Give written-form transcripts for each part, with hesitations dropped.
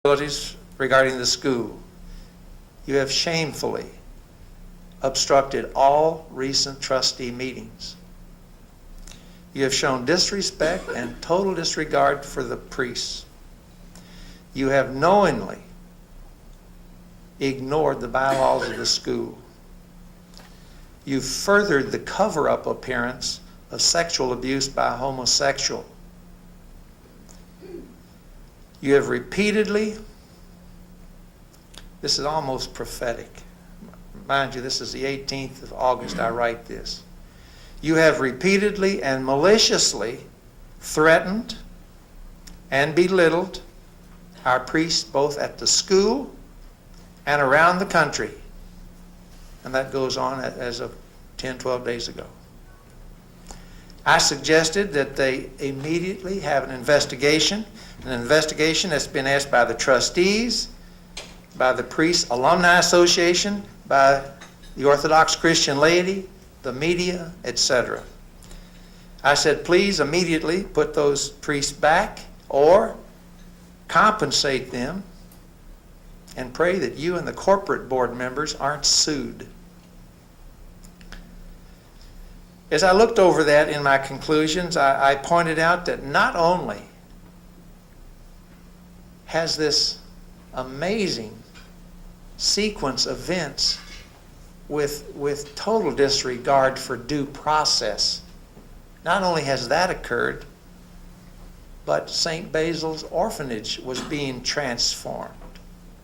regarding the school. You have shamefully obstructed all recent trustee meetings. You have shown disrespect and total disregard for the priests. You have knowingly ignored the bylaws of the school. You've furthered the cover-up appearance of sexual abuse by a homosexual. You have repeatedly, this is almost prophetic. Mind you, this is the 18th of August I write this. You have repeatedly and maliciously threatened and belittled our priests both at the school and around the country. And that goes on as of 10, 12 days ago. I suggested that they immediately have an investigation that's been asked by the trustees, by the Priests Alumni Association, by the Orthodox Christian laity, the media, etc. I said, please immediately put those priests back or compensate them and pray that you and the corporate board members aren't sued. As I looked over that in my conclusions, I pointed out that not only has this amazing sequence of events with total disregard for due process, not only has that occurred, but St. Basil's orphanage was being transformed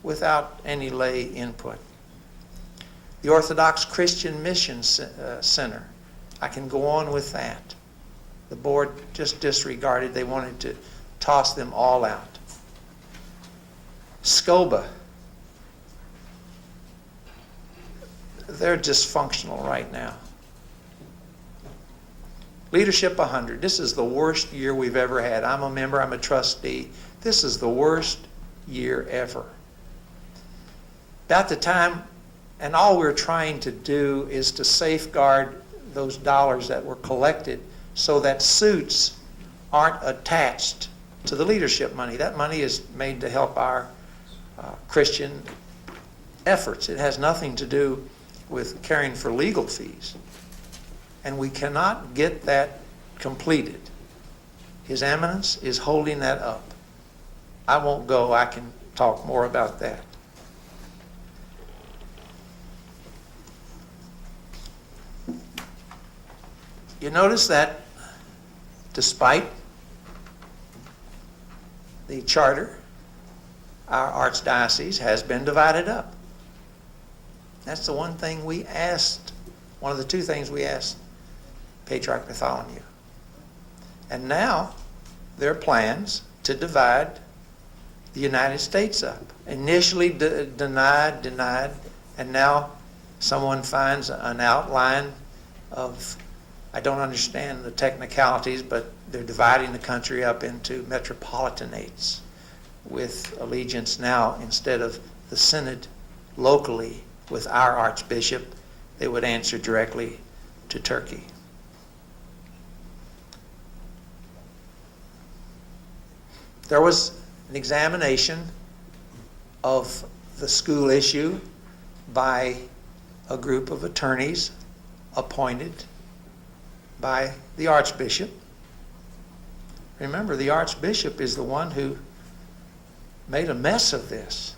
without any lay input. The Orthodox Christian Mission Center, I can go on with that. The board just disregarded. They wanted to toss them all out. SCOBA, they're dysfunctional right now. Leadership 100, this is the worst year we've ever had. I'm a member, I'm a trustee. This is the worst year ever. About the time, and all we're trying to do is to safeguard those dollars that were collected so that suits aren't attached to the leadership money. That money is made to help our Christian efforts. It has nothing to do with caring for legal fees. And we cannot get that completed. His Eminence is holding that up. I won't go. I can talk more about that. You notice that despite the charter, our archdiocese has been divided up. That's the one thing we asked, one of the two things we asked Patriarch Bartholomew. And now there are plans to divide the United States up. Initially denied, and now someone finds an outline of, I don't understand the technicalities, but they're dividing the country up into metropolitanates with allegiance now, instead of the synod locally with our archbishop, they would answer directly to Turkey. There was an examination of the school issue by a group of attorneys appointed by the archbishop. Remember, the archbishop is the one who made a mess of this.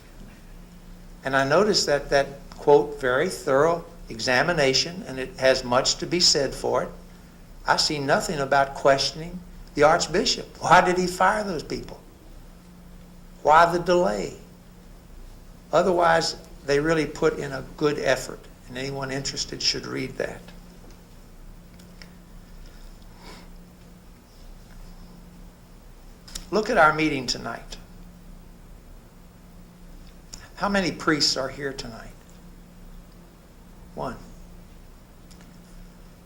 And I noticed that quote, very thorough examination, and it has much to be said for it. I see nothing about questioning the archbishop. Why did he fire those people? Why the delay? Otherwise, they really put in a good effort, and anyone interested should read that. Look at our meeting tonight. How many priests are here tonight? One.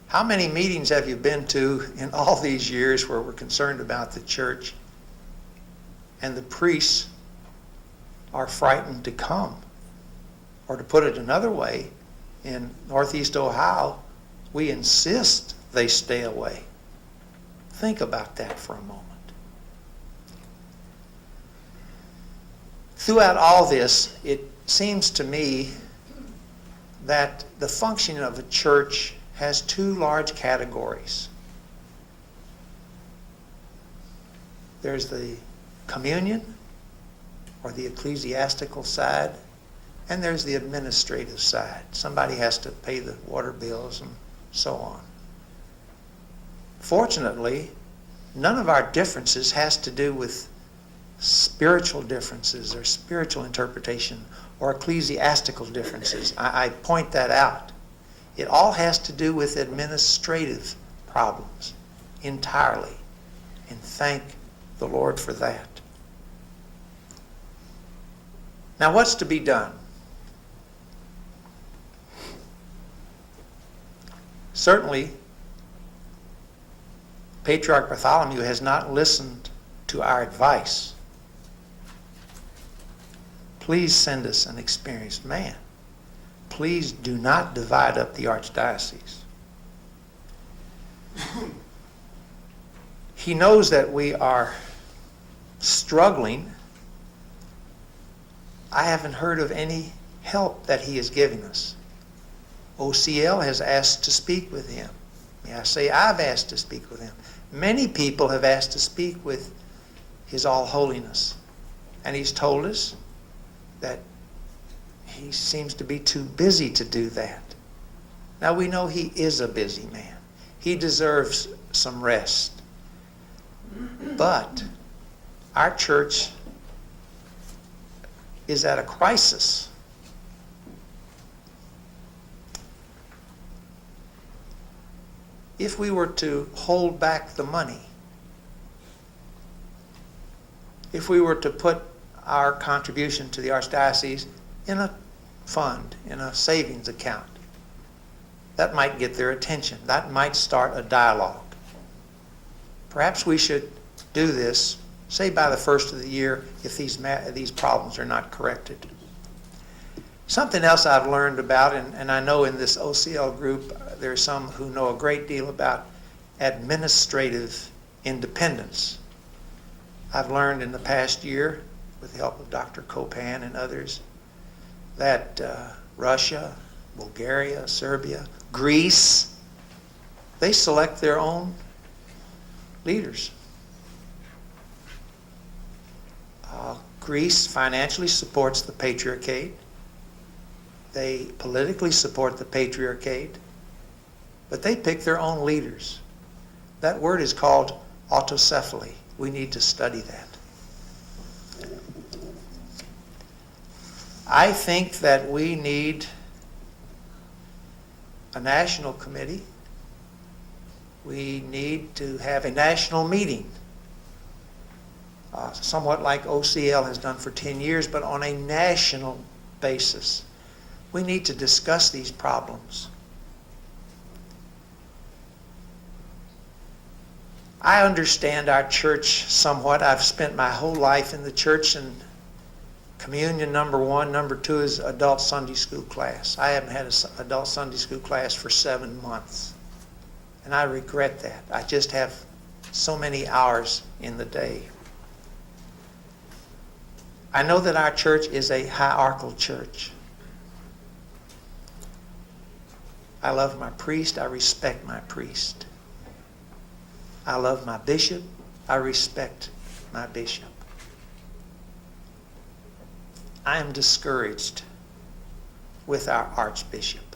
How many meetings have you been to in all these years where we're concerned about the church and the priests are frightened to come? Or to put it another way, in Northeast Ohio, we insist they stay away. Think about that for a moment. Throughout all this, it seems to me that the functioning of a church has two large categories. There's the communion, or the ecclesiastical side, and there's the administrative side. Somebody has to pay the water bills and so on. Fortunately, none of our differences has to do with spiritual differences or spiritual interpretation or ecclesiastical differences. I point that out. It all has to do with administrative problems entirely, and thank the Lord for that. Now, what's to be done? Certainly, Patriarch Bartholomew has not listened to our advice. Please send us an experienced man. Please do not divide up the archdiocese. He knows that we are struggling. I haven't heard of any help that he is giving us. OCL has asked to speak with him. May I say, I've asked to speak with him. Many people have asked to speak with His All Holiness. And he's told us that he seems to be too busy to do that. Now, we know he is a busy man. He deserves some rest. But our church is at a crisis. If we were to hold back the money, if we were to put our contribution to the archdiocese in a fund, in a savings account, that might get their attention. That might start a dialogue. Perhaps we should do this, say by the first of the year, if these problems are not corrected. Something else I've learned about, and I know in this OCL group there are some who know a great deal about administrative independence. I've learned in the past year, with the help of Dr. Coupounas and others, that Russia, Bulgaria, Serbia, Greece, they select their own leaders. Greece financially supports the Patriarchate. They politically support the Patriarchate, but they pick their own leaders. That word is called autocephaly. We need to study that. I think that we need a national committee. We need to have a national meeting, somewhat like OCL has done for 10 years, but on a national basis. We need to discuss these problems. I understand our church somewhat. I've spent my whole life in the church, and communion number 1, number 2 is adult Sunday school class. I haven't had an adult Sunday school class for 7 months, and I regret that. I just have so many hours in the day. I know that our church is a hierarchical church. I love my priest. I respect my priest. I love my bishop. I respect my bishop. I am discouraged with our archbishop.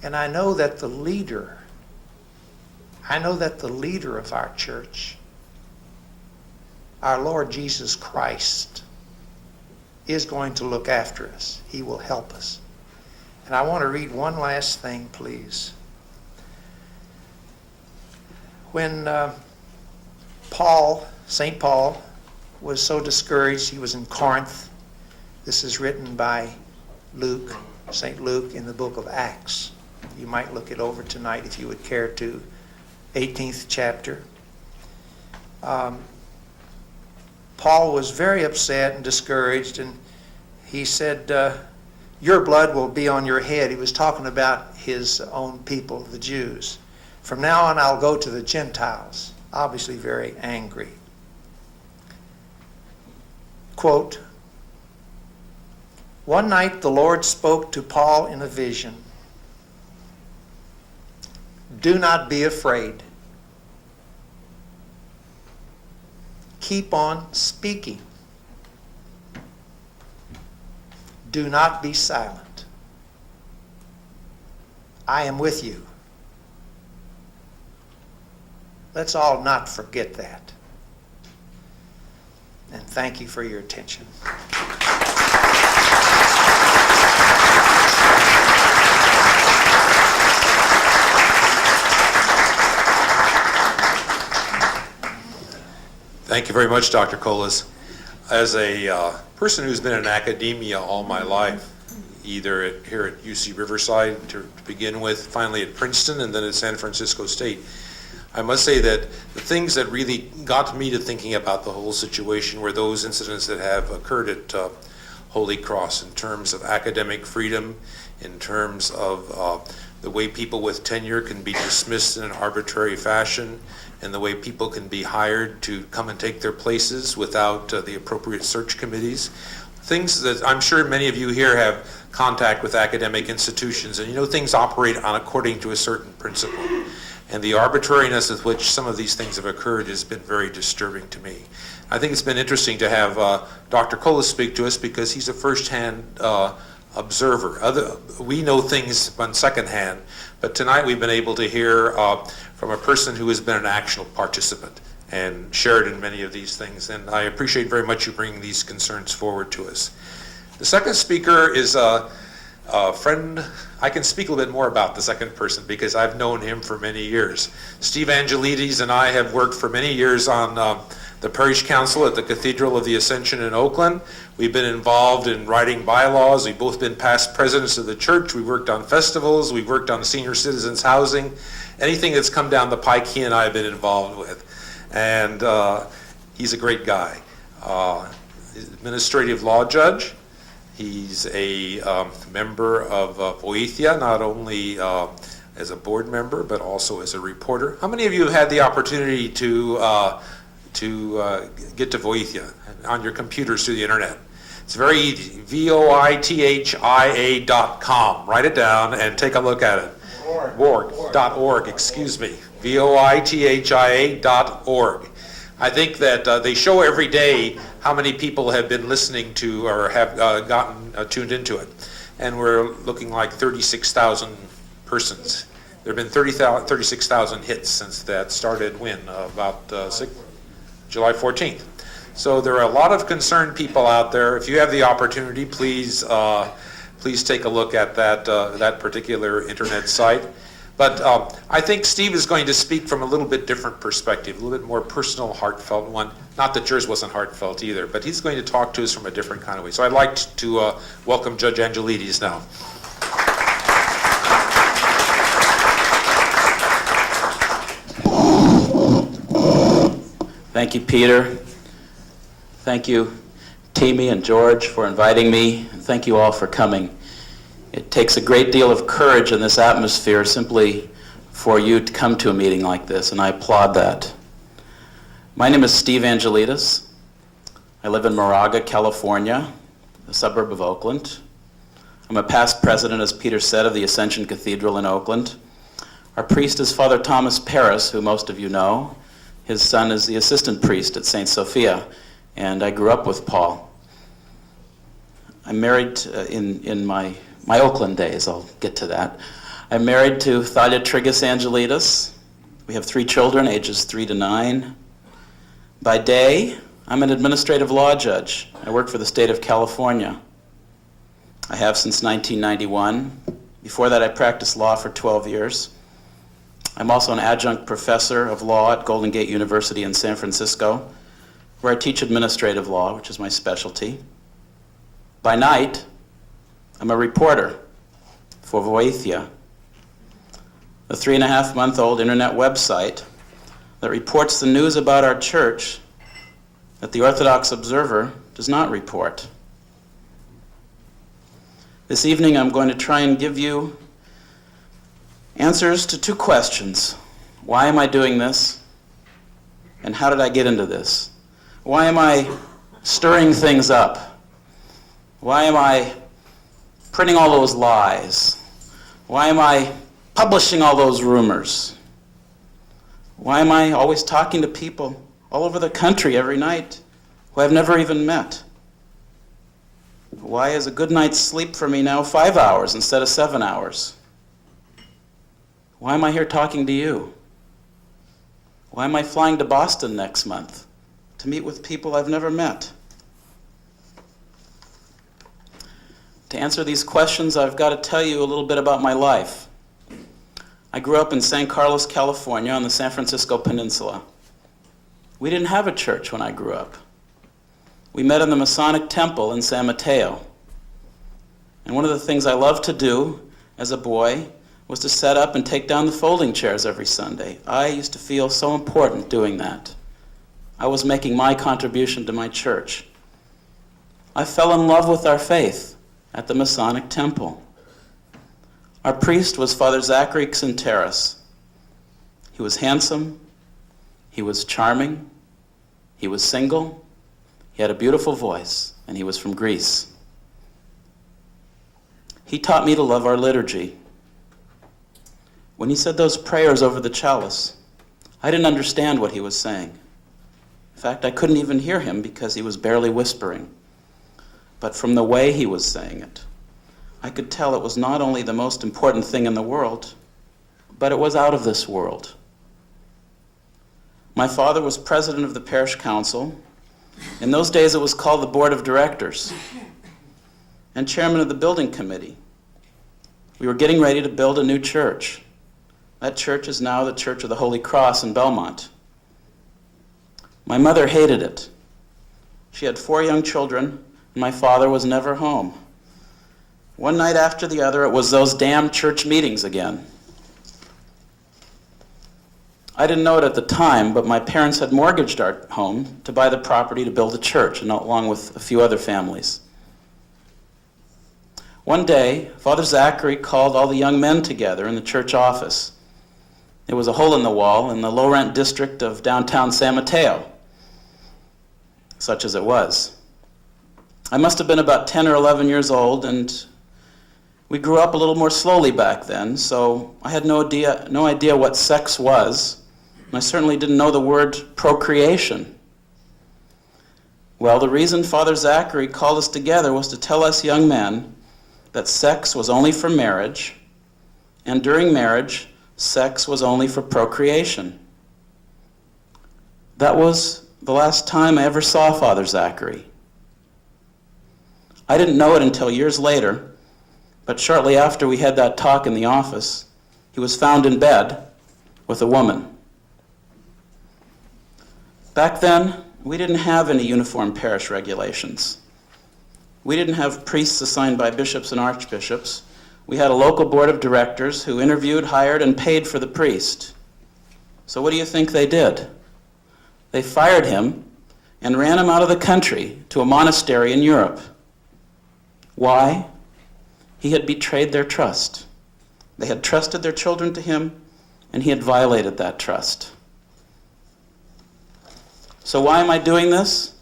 And I know that the leader of our church, our Lord Jesus Christ, is going to look after us. He will help us. And I want to read one last thing, please. When St. Paul was so discouraged, he was in Corinth. This is written by Luke, St. Luke, in the book of Acts. You might look it over tonight if you would care to. 18th chapter. Paul was very upset and discouraged, and he said, your blood will be on your head. He was talking about his own people, the Jews. From now on, I'll go to the Gentiles. Obviously very angry. quote, "One night the Lord spoke to Paul in a vision. 'Do not be afraid. Keep on speaking. Do not be silent. I am with you.'" Let's all not forget that. And thank you for your attention. Thank you very much, Dr. Colas. As a person who's been in academia all my life, either here at UC Riverside to begin with, finally at Princeton, and then at San Francisco State, I must say that the things that really got me to thinking about the whole situation were those incidents that have occurred at Holy Cross in terms of academic freedom, in terms of the way people with tenure can be dismissed in an arbitrary fashion, and the way people can be hired to come and take their places without the appropriate search committees. Things that I'm sure many of you here have contact with academic institutions, and you know things operate according to a certain principle. And the arbitrariness with which some of these things have occurred has been very disturbing to me. I think it's been interesting to have Dr. Colas speak to us because he's a first-hand observer. We know things on second hand, but tonight we've been able to hear from a person who has been an actual participant and shared in many of these things, and I appreciate very much you bringing these concerns forward to us. The second speaker is a friend. I can speak a little bit more about the second person because I've known him for many years. Steve Angelides and I have worked for many years on the parish council at the Cathedral of the Ascension in Oakland. We've been involved in writing bylaws. We've both been past presidents of the church. We've worked on festivals. We've worked on senior citizens housing. Anything that's come down the pike, he and I have been involved with. And he's a great guy. Administrative law judge. He's a member of Voithia, not only as a board member, but also as a reporter. How many of you have had the opportunity to get to Voithia on your computers through the internet? It's very easy, voithia.com. Write it down and take a look at it. Org.org, excuse me. voithia.org. I think that they show every day how many people have been listening to or have gotten tuned into it. And we're looking like 36,000 persons. There have been 36,000 hits since that started about July 14th. So there are a lot of concerned people out there. If you have the opportunity, please take a look at that particular internet site. But I think Steve is going to speak from a little bit different perspective, a little bit more personal, heartfelt one. Not that yours wasn't heartfelt either, but he's going to talk to us from a different kind of way. So I'd like to welcome Judge Angelides now. Thank you, Peter. Thank you, Timmy and George, for inviting me. And thank you all for coming. It takes a great deal of courage in this atmosphere simply for you to come to a meeting like this, and I applaud that. My name is Steve Angelides. I live in Moraga, California, a suburb of Oakland. I'm a past president, as Peter said, of the Ascension Cathedral in Oakland. Our priest is Father Thomas Paris, who most of you know. His son is the assistant priest at St. Sophia, and I grew up with Paul. I'm married in my Oakland days. I'll get to that. I'm married to Thalia Trigus Angelides. We have 3 children, ages 3 to 9. By day, I'm an administrative law judge. I work for the state of California. I have since 1991. Before that, I practiced law for 12 years. I'm also an adjunct professor of law at Golden Gate University in San Francisco, where I teach administrative law, which is my specialty. By night, I'm a reporter for Voithia, a 3.5-month-old internet website that reports the news about our church that the Orthodox Observer does not report. This evening I'm going to try and give you answers to 2 questions. Why am I doing this? And how did I get into this? Why am I stirring things up? Why am I printing all those lies? Why am I publishing all those rumors? Why am I always talking to people all over the country every night who I've never even met? Why is a good night's sleep for me now 5 hours instead of 7 hours? Why am I here talking to you? Why am I flying to Boston next month to meet with people I've never met? To answer these questions, I've got to tell you a little bit about my life. I grew up in San Carlos, California, on the San Francisco Peninsula. We didn't have a church when I grew up. We met in the Masonic Temple in San Mateo. And one of the things I loved to do as a boy was to set up and take down the folding chairs every Sunday. I used to feel so important doing that. I was making my contribution to my church. I fell in love with our faith at the Masonic Temple. Our priest was Father Zachary Xanteris. He was handsome, he was charming, he was single, he had a beautiful voice, and he was from Greece. He taught me to love our liturgy. When he said those prayers over the chalice, I didn't understand what he was saying. In fact, I couldn't even hear him because he was barely whispering. But from the way he was saying it, I could tell it was not only the most important thing in the world, but it was out of this world. My father was president of the parish council. In those days, it was called the board of directors, and chairman of the building committee. We were getting ready to build a new church. That church is now the Church of the Holy Cross in Belmont. My mother hated it. She had 4 young children, and my father was never home. One night after the other, it was those damn church meetings again. I didn't know it at the time, but my parents had mortgaged our home to buy the property to build a church, and along with a few other families. One day, Father Zachary called all the young men together in the church office. There was a hole in the wall in the low-rent district of downtown San Mateo, such as it was. I must have been about 10 or 11 years old, and we grew up a little more slowly back then, so I had no idea what sex was, and I certainly didn't know the word procreation. Well, the reason Father Zachary called us together was to tell us young men that sex was only for marriage, and during marriage, sex was only for procreation. That was the last time I ever saw Father Zachary. I didn't know it until years later, but shortly after we had that talk in the office, he was found in bed with a woman. Back then, we didn't have any uniform parish regulations. We didn't have priests assigned by bishops and archbishops. We had a local board of directors who interviewed, hired, and paid for the priest. So what do you think they did? They fired him and ran him out of the country to a monastery in Europe. Why? He had betrayed their trust. They had trusted their children to him, and he had violated that trust. So why am I doing this?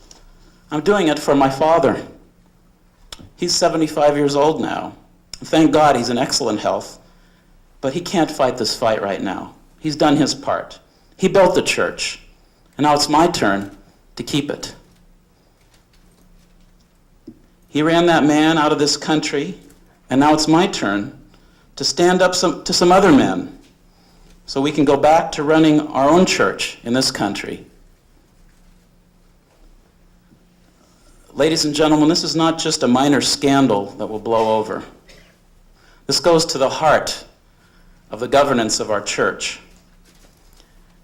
I'm doing it for my father. He's 75 years old now. Thank God he's in excellent health, but he can't fight this fight right now. He's done his part. He built the church, and now it's my turn to keep it. He ran that man out of this country, and now it's my turn to stand up to some other men so we can go back to running our own church in this country. Ladies and gentlemen, this is not just a minor scandal that will blow over. This goes to the heart of the governance of our church.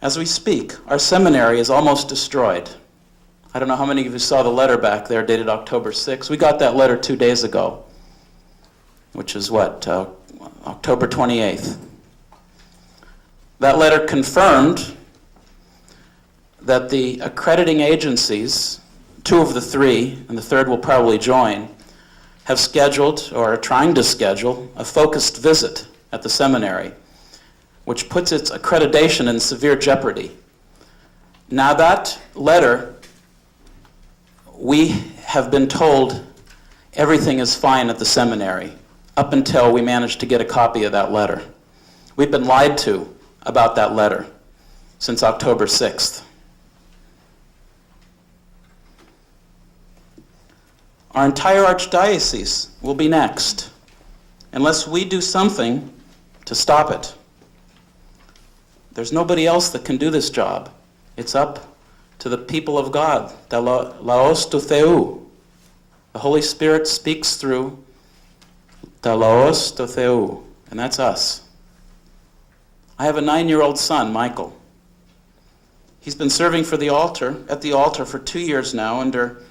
As we speak, our seminary is almost destroyed. I don't know how many of you saw the letter back there dated October 6th. We got that letter 2 days ago, which is October 28th. That letter confirmed that the accrediting agencies, 2 of the 3, and the 3rd will probably join, have scheduled, or are trying to schedule, a focused visit at the seminary, which puts its accreditation in severe jeopardy. Now that letter we have been told everything is fine at the seminary up until we managed to get a copy of that letter. We've been lied to about that letter since October 6th. Our entire archdiocese will be next, unless we do something to stop it. There's nobody else that can do this job. It's up to the people of God, the Laos to Theou. The Holy Spirit speaks through the Laos to Theou, and that's us. I have a 9-year-old son, Michael. He's been serving at the altar for 2 years now under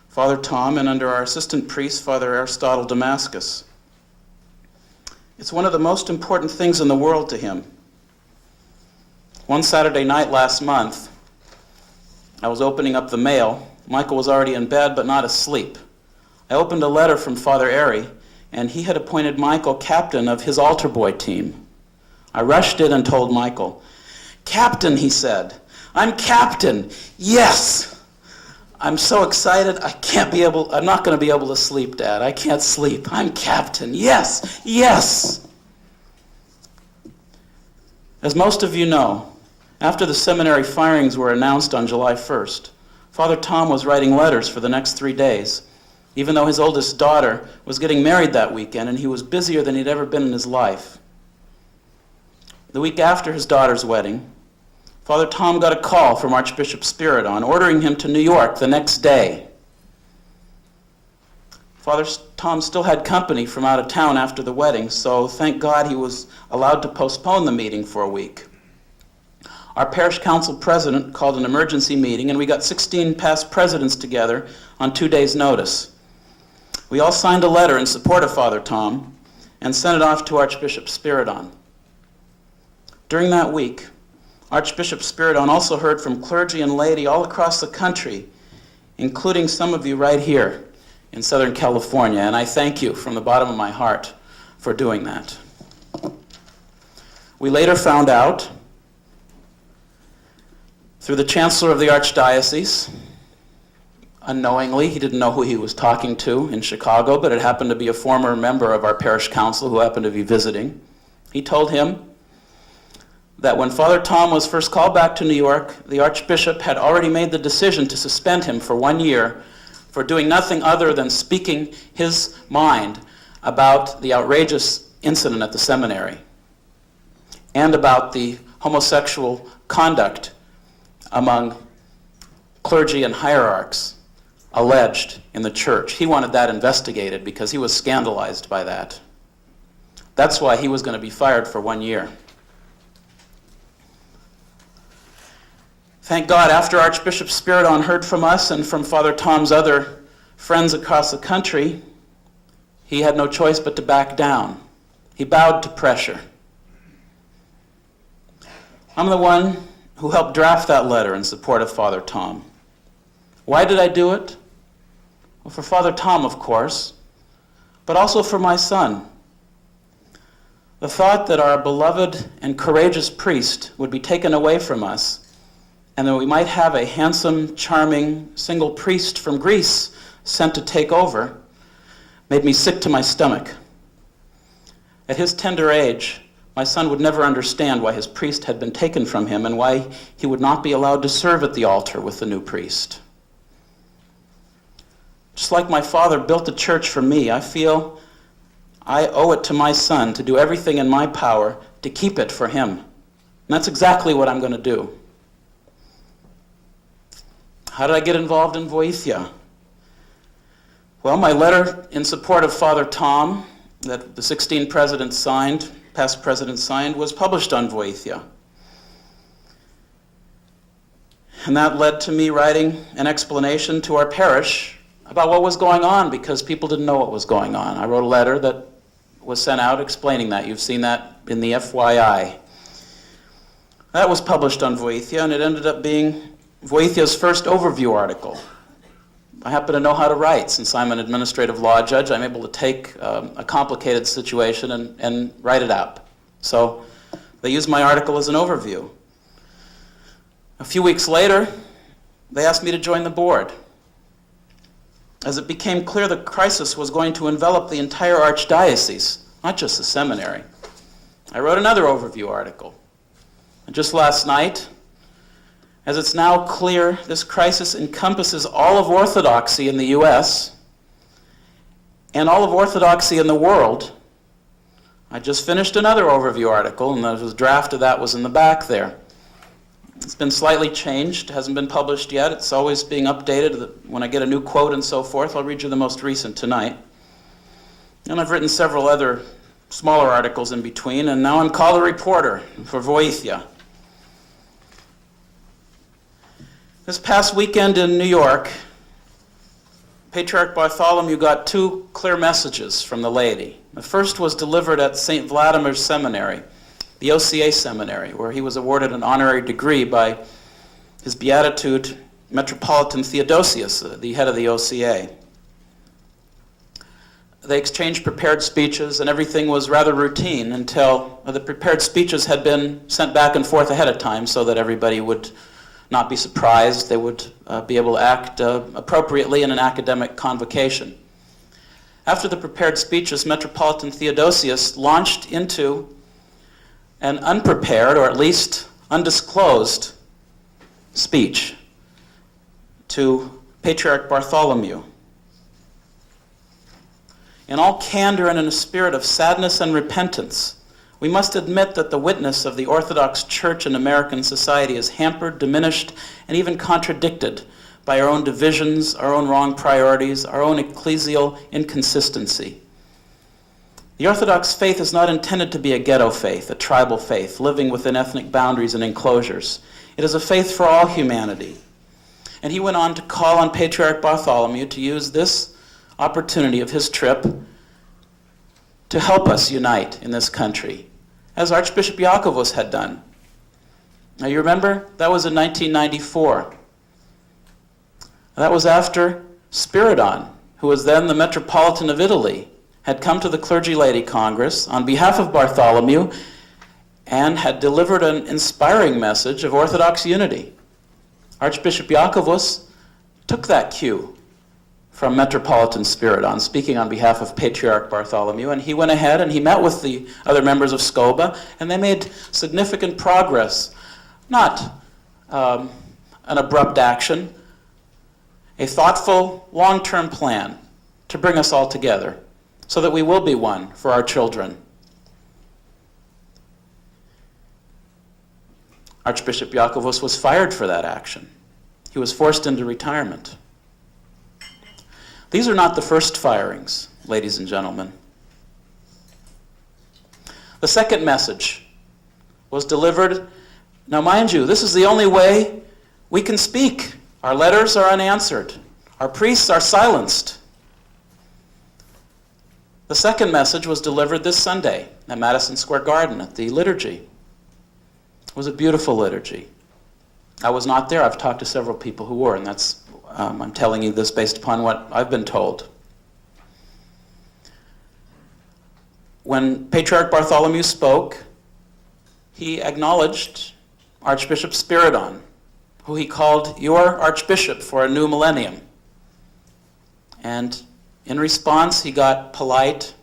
Father Tom and under our assistant priest, Father Aristotle Damascus. It's one of the most important things in the world to him. One Saturday night last month, I was opening up the mail. Michael was already in bed, but not asleep. I opened a letter from Father Ari, and he had appointed Michael captain of his altar boy team. I rushed in and told Michael, "Captain," he said, "I'm captain. Yes!" I'm so excited, I'm not going to be able to sleep, Dad. I can't sleep. I'm captain. Yes! Yes! As most of you know, after the seminary firings were announced on July 1st, Father Tom was writing letters for the next 3 days, even though his oldest daughter was getting married that weekend and he was busier than he'd ever been in his life. The week after his daughter's wedding, Father Tom got a call from Archbishop Spiridon ordering him to New York the next day. Father Tom still had company from out of town after the wedding, so thank God he was allowed to postpone the meeting for a week. Our parish council president called an emergency meeting, and we got 16 past presidents together on 2 days' notice. We all signed a letter in support of Father Tom and sent it off to Archbishop Spiridon. During that week, Archbishop Spiridon also heard from clergy and laity all across the country, including some of you right here in Southern California, and I thank you from the bottom of my heart for doing that. We later found out through the chancellor of the archdiocese, unknowingly, he didn't know who he was talking to in Chicago, but it happened to be a former member of our parish council who happened to be visiting. He told him that when Father Tom was first called back to New York, the Archbishop had already made the decision to suspend him for 1 year for doing nothing other than speaking his mind about the outrageous incident at the seminary and about the homosexual conduct among clergy and hierarchs alleged in the church. He wanted that investigated because he was scandalized by that. That's why he was going to be fired for 1 year. Thank God, after Archbishop Spiridon heard from us and from Father Tom's other friends across the country, he had no choice but to back down. He bowed to pressure. I'm the one who helped draft that letter in support of Father Tom. Why did I do it? Well, for Father Tom, of course, but also for my son. The thought that our beloved and courageous priest would be taken away from us and that we might have a handsome, charming, single priest from Greece sent to take over, made me sick to my stomach. At his tender age, my son would never understand why his priest had been taken from him and why he would not be allowed to serve at the altar with the new priest. Just like my father built the church for me, I feel I owe it to my son to do everything in my power to keep it for him. And that's exactly what I'm going to do. How did I get involved in Voithia? Well, my letter in support of Father Tom that the 16 presidents signed, past presidents signed, was published on Voithia. And that led to me writing an explanation to our parish about what was going on because people didn't know what was going on. I wrote a letter that was sent out explaining that. You've seen that in the FYI. That was published on Voithia, and it ended up being Voithia's first overview article. I happen to know how to write. Since I'm an administrative law judge, I'm able to take a complicated situation and write it out. So they used my article as an overview. A few weeks later, they asked me to join the board. as it became clear the crisis was going to envelop the entire archdiocese, not just the seminary. I wrote another overview article. And just last night, as it's now clear this crisis encompasses all of Orthodoxy in the U.S. and all of Orthodoxy in the world, I just finished another overview article, and the draft of that was in the back there. It's been slightly changed, hasn't been published yet. It's always being updated. When I get a new quote and so forth, I'll read you the most recent tonight. And I've written several other smaller articles in between, and now I'm called a reporter for Voithia. This past weekend in New York, Patriarch Bartholomew got two clear messages from the laity. The first was delivered at St. Vladimir's Seminary, the OCA seminary, where he was awarded an honorary degree by His Beatitude Metropolitan Theodosius, the head of the OCA. They exchanged prepared speeches, and everything was rather routine until the prepared speeches had been sent back and forth ahead of time so that everybody would not be surprised. They would be able to act appropriately in an academic convocation. After the prepared speeches, Metropolitan Theodosius launched into an unprepared, or at least undisclosed, speech to Patriarch Bartholomew. In all candor and in a spirit of sadness and repentance, we must admit that the witness of the Orthodox Church in American society is hampered, diminished, and even contradicted by our own divisions, our own wrong priorities, our own ecclesial inconsistency. The Orthodox faith is not intended to be a ghetto faith, a tribal faith, living within ethnic boundaries and enclosures. It is a faith for all humanity. And he went on to call on Patriarch Bartholomew to use this opportunity of his trip to help us unite in this country, as Archbishop Iakovos had done. Now you remember, that was in 1994. That was after Spiridon, who was then the Metropolitan of Italy, had come to the Clergy Laity Congress on behalf of Bartholomew and had delivered an inspiring message of Orthodox unity. Archbishop Iakovos took that cue from Metropolitan Spiridon, speaking on behalf of Patriarch Bartholomew, and he went ahead and he met with the other members of SCOBA, and they made significant progress. Not an abrupt action, a thoughtful, long-term plan to bring us all together so that we will be one for our children. Archbishop Iakovos was fired for that action. He was forced into retirement. These are not the first firings, ladies and gentlemen. The second message was delivered. Now, mind you, this is the only way we can speak. Our letters are unanswered. Our priests are silenced. The second message was delivered this Sunday at Madison Square Garden at the liturgy. It was a beautiful liturgy. I was not there. I've talked to several people who were, and that's I'm telling you this based upon what I've been told. When Patriarch Bartholomew spoke, he acknowledged Archbishop Spiridon, who he called your Archbishop for a new millennium. And in response, he got polite,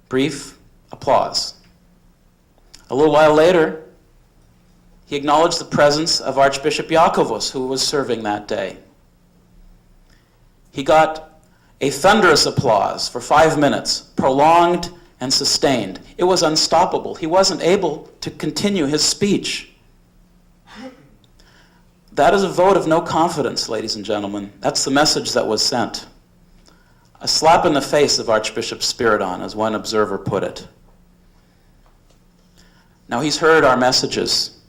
brief applause. A little while later, he acknowledged the presence of Archbishop Iakovos, who was serving that day. He got a thunderous applause for 5 minutes, prolonged and sustained. It was unstoppable. He wasn't able to continue his speech. That is a vote of no confidence, ladies and gentlemen. That's the message that was sent. A slap in the face of Archbishop Spiridon, as one observer put it. Now, he's heard our messages.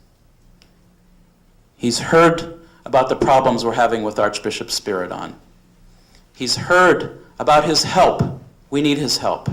He's heard about the problems we're having with Archbishop Spiridon. He's heard about his help. We need his help.